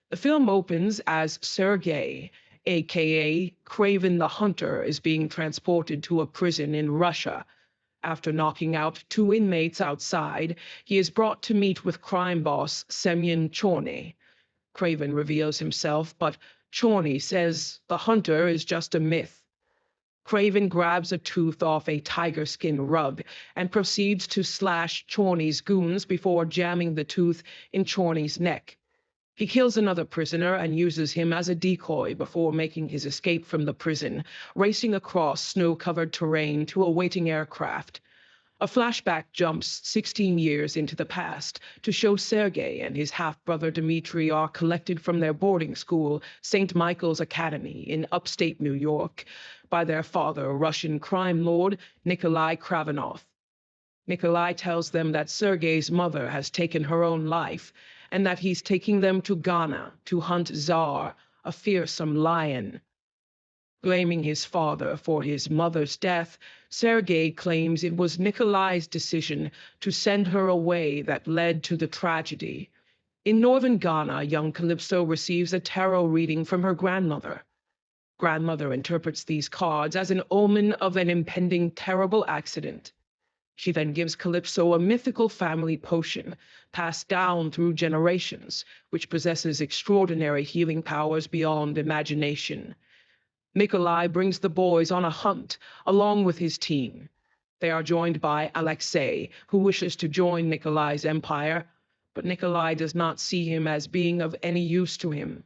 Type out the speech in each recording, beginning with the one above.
The film opens as Sergei, aka Craven the Hunter, is being transported to a prison in Russia. After knocking out two inmates outside, he is brought to meet with crime boss Semyon Chorny. Craven reveals himself, but Chorny says the hunter is just a myth. Craven grabs a tooth off a tiger skin rug and proceeds to slash Chorny's goons before jamming the tooth in Chorny's neck. He kills another prisoner and uses him as a decoy before making his escape from the prison, racing across snow-covered terrain to a waiting aircraft. A flashback jumps 16 years into the past to show Sergei and his half-brother Dmitri are collected from their boarding school, St. Michael's Academy in upstate New York, by their father, Russian crime lord Nikolai Kravinov. Nikolai tells them that Sergei's mother has taken her own life, and that he's taking them to Ghana to hunt Tsar, a fearsome lion. Blaming his father for his mother's death, Sergei claims it was Nikolai's decision to send her away that led to the tragedy. In northern Ghana, young Calypso receives a tarot reading from her grandmother. Grandmother interprets these cards as an omen of an impending terrible accident. She then gives Calypso a mythical family potion, passed down through generations, which possesses extraordinary healing powers beyond imagination. Nikolai brings the boys on a hunt, along with his team. They are joined by Alexei, who wishes to join Nikolai's empire, but Nikolai does not see him as being of any use to him.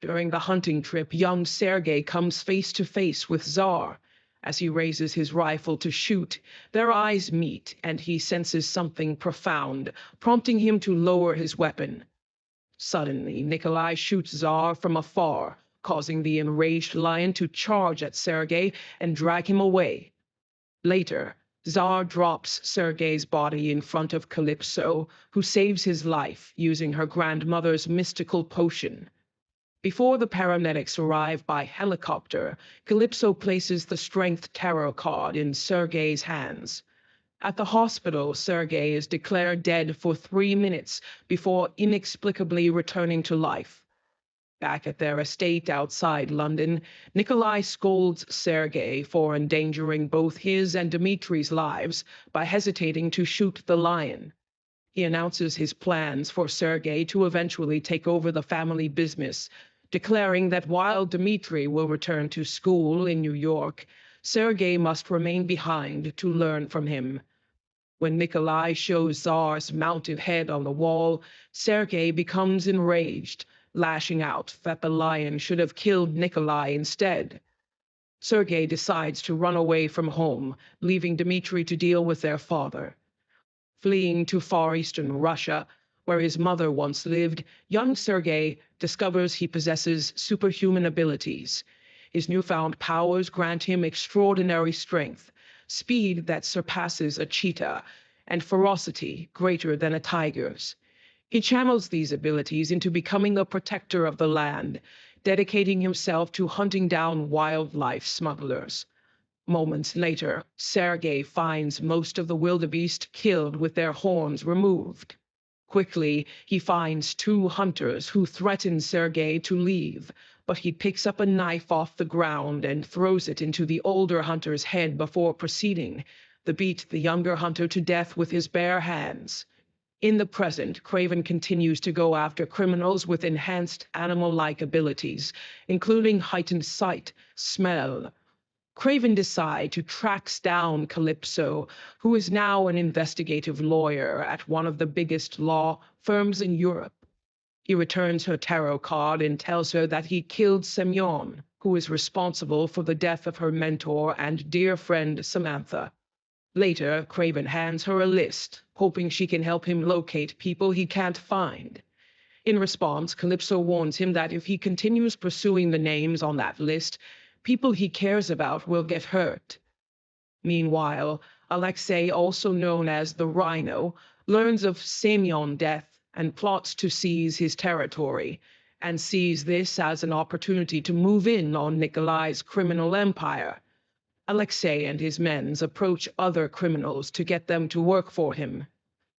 During the hunting trip, young Sergei comes face to face with Tsar. As he raises his rifle to shoot, their eyes meet, and he senses something profound, prompting him to lower his weapon. Suddenly, Nikolai shoots Tsar from afar, causing the enraged lion to charge at Sergei and drag him away. Later, Tsar drops Sergei's body in front of Calypso, who saves his life using her grandmother's mystical potion. Before the paramedics arrive by helicopter, Calypso places the Strength Tarot card in Sergei's hands. At the hospital, Sergei is declared dead for 3 minutes before inexplicably returning to life. Back at their estate outside London, Nikolai scolds Sergei for endangering both his and Dmitri's lives by hesitating to shoot the lion. He announces his plans for Sergei to eventually take over the family business, declaring that while Dmitri will return to school in New York, Sergei must remain behind to learn from him. When Nikolai shows Tsar's mounted head on the wall, Sergei becomes enraged, lashing out that the lion should have killed Nikolai instead. Sergei decides to run away from home, leaving Dmitri to deal with their father. Fleeing to far eastern Russia, where his mother once lived, young Sergei discovers he possesses superhuman abilities. His newfound powers grant him extraordinary strength, speed that surpasses a cheetah, and ferocity greater than a tiger's. He channels these abilities into becoming a protector of the land, dedicating himself to hunting down wildlife smugglers. Moments later, Sergei finds most of the wildebeest killed with their horns removed. Quickly, he finds two hunters who threaten Sergei to leave, but he picks up a knife off the ground and throws it into the older hunter's head before proceeding to beat the younger hunter to death with his bare hands. In the present, Craven continues to go after criminals with enhanced animal-like abilities, including heightened sight, smell. Craven decides to track down Calypso, who is now an investigative lawyer at one of the biggest law firms in Europe. He returns her tarot card and tells her that he killed Semyon, who is responsible for the death of her mentor and dear friend Samantha. Later, Craven hands her a list, hoping she can help him locate people he can't find. In response, Calypso warns him that if he continues pursuing the names on that list, people he cares about will get hurt. Meanwhile, Alexei, also known as the Rhino, learns of Semyon's death and plots to seize his territory, and sees this as an opportunity to move in on Nikolai's criminal empire. Alexei and his men approach other criminals to get them to work for him.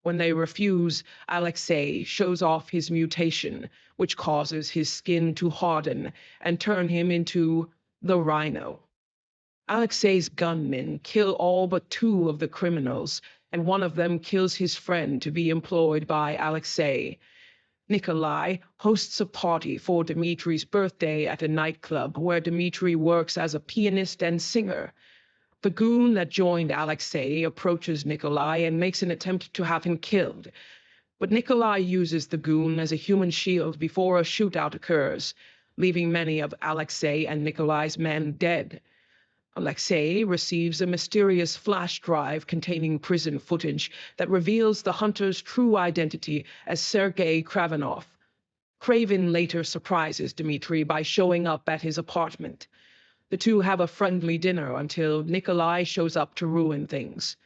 When they refuse, Alexei shows off his mutation, which causes his skin to harden and turn him into the Rhino. Alexei's gunmen kill all but two of the criminals, and one of them kills his friend to be employed by Alexei. Nikolai hosts a party for Dmitri's birthday at a nightclub where Dmitri works as a pianist and singer. The goon that joined Alexei approaches Nikolai and makes an attempt to have him killed. But Nikolai uses the goon as a human shield before a shootout occurs, leaving many of Alexei and Nikolai's men dead. Alexei receives a mysterious flash drive containing prison footage that reveals the hunter's true identity as Sergei Kravenov. Craven later surprises Dmitri by showing up at his apartment. The two have a friendly dinner until Nikolai shows up to ruin things.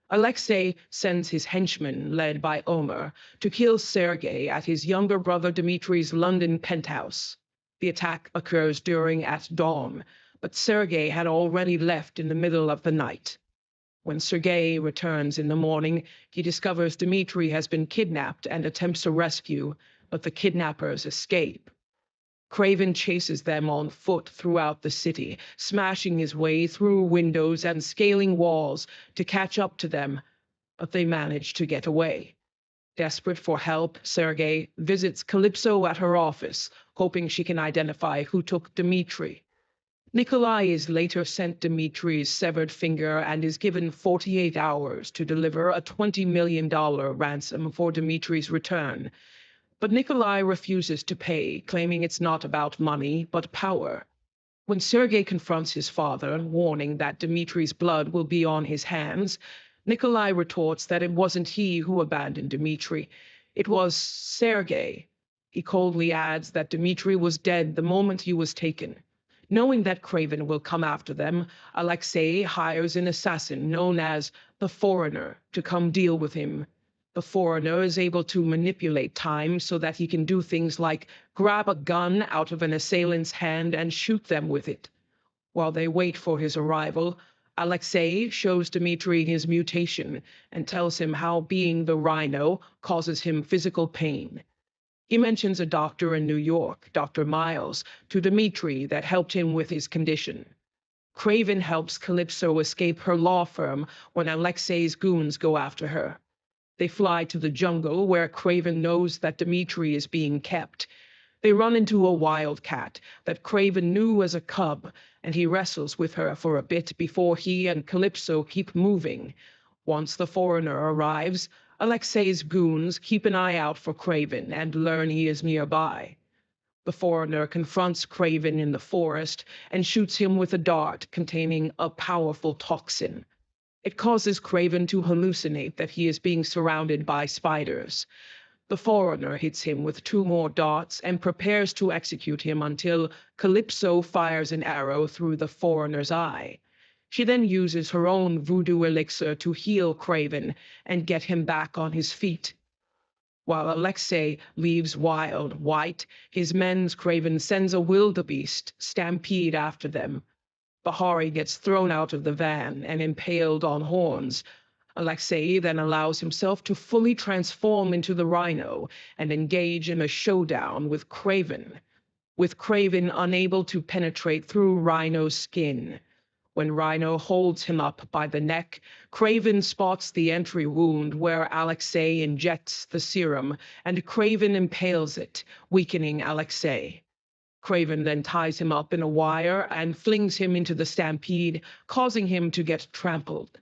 Alexei sends his henchmen, led by Omer, to kill Sergei at his younger brother Dmitri's London penthouse. The attack occurs at dawn, but Sergei had already left in the middle of the night. When Sergei returns in the morning, he discovers Dmitri has been kidnapped and attempts a rescue, but the kidnappers escape. Craven chases them on foot throughout the city, smashing his way through windows and scaling walls to catch up to them, but they manage to get away. Desperate for help, Sergei visits Calypso at her office, hoping she can identify who took Dmitri. Nikolai is later sent Dmitri's severed finger and is given 48 hours to deliver a $20 million ransom for Dmitri's return. But Nikolai refuses to pay, claiming it's not about money, but power. When Sergei confronts his father, warning that Dmitri's blood will be on his hands, Nikolai retorts that it wasn't he who abandoned Dmitri. It was Sergei. He coldly adds that Dmitri was dead the moment he was taken. Knowing that Craven will come after them, Alexei hires an assassin known as the Foreigner to come deal with him. The Foreigner is able to manipulate time so that he can do things like grab a gun out of an assailant's hand and shoot them with it. While they wait for his arrival, Alexei shows Dmitri his mutation and tells him how being the Rhino causes him physical pain. He mentions a doctor in New York, Dr. Miles, to Dmitri that helped him with his condition. Craven helps Calypso escape her law firm when Alexei's goons go after her. They fly to the jungle where Craven knows that Dmitri is being kept. They run into a wildcat that Craven knew as a cub, and he wrestles with her for a bit before he and Calypso keep moving. Once the Foreigner arrives, Alexei's goons keep an eye out for Craven and learn he is nearby. The Foreigner confronts Craven in the forest and shoots him with a dart containing a powerful toxin. It causes Craven to hallucinate that he is being surrounded by spiders. The Foreigner hits him with two more darts and prepares to execute him until Calypso fires an arrow through the Foreigner's eye. She then uses her own voodoo elixir to heal Craven and get him back on his feet. While Alexei leaves Wild White, his men's Craven sends a wildebeest stampede after them. Bahari gets thrown out of the van and impaled on horns. Alexei then allows himself to fully transform into the Rhino and engage in a showdown with Craven unable to penetrate through Rhino's skin. When Rhino holds him up by the neck, Craven spots the entry wound where Alexei injects the serum, and Craven impales it, weakening Alexei. Craven then ties him up in a wire and flings him into the stampede, causing him to get trampled.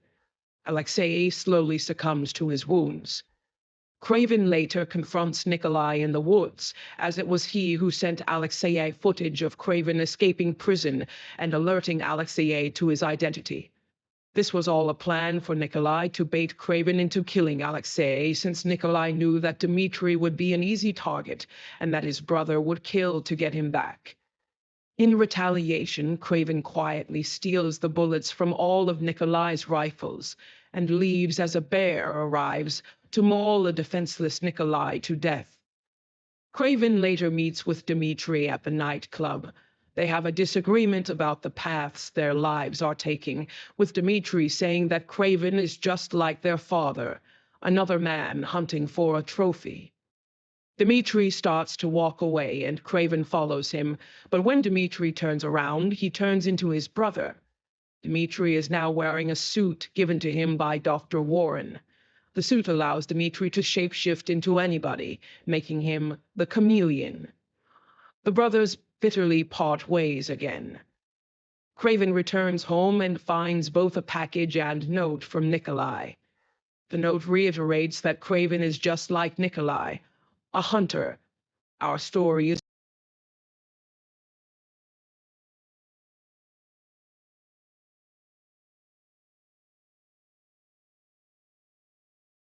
Alexei slowly succumbs to his wounds. Craven later confronts Nikolai in the woods, as it was he who sent Alexei footage of Craven escaping prison and alerting Alexei to his identity. This was all a plan for Nikolai to bait Craven into killing Alexei, since Nikolai knew that Dmitri would be an easy target and that his brother would kill to get him back. In retaliation, Craven quietly steals the bullets from all of Nikolai's rifles and leaves as a bear arrives to maul a defenseless Nikolai to death. Craven later meets with Dmitri at the nightclub. They have a disagreement about the paths their lives are taking, with Dmitri saying that Craven is just like their father, another man hunting for a trophy. Dmitri starts to walk away and Craven follows him, but when Dmitri turns around, he turns into his brother. Dmitri is now wearing a suit given to him by Dr. Warren. The suit allows Dmitri to shapeshift into anybody, making him the chameleon. The brothers bitterly part ways again. Craven returns home and finds both a package and note from Nikolai. The note reiterates that Craven is just like Nikolai, a hunter. Our story is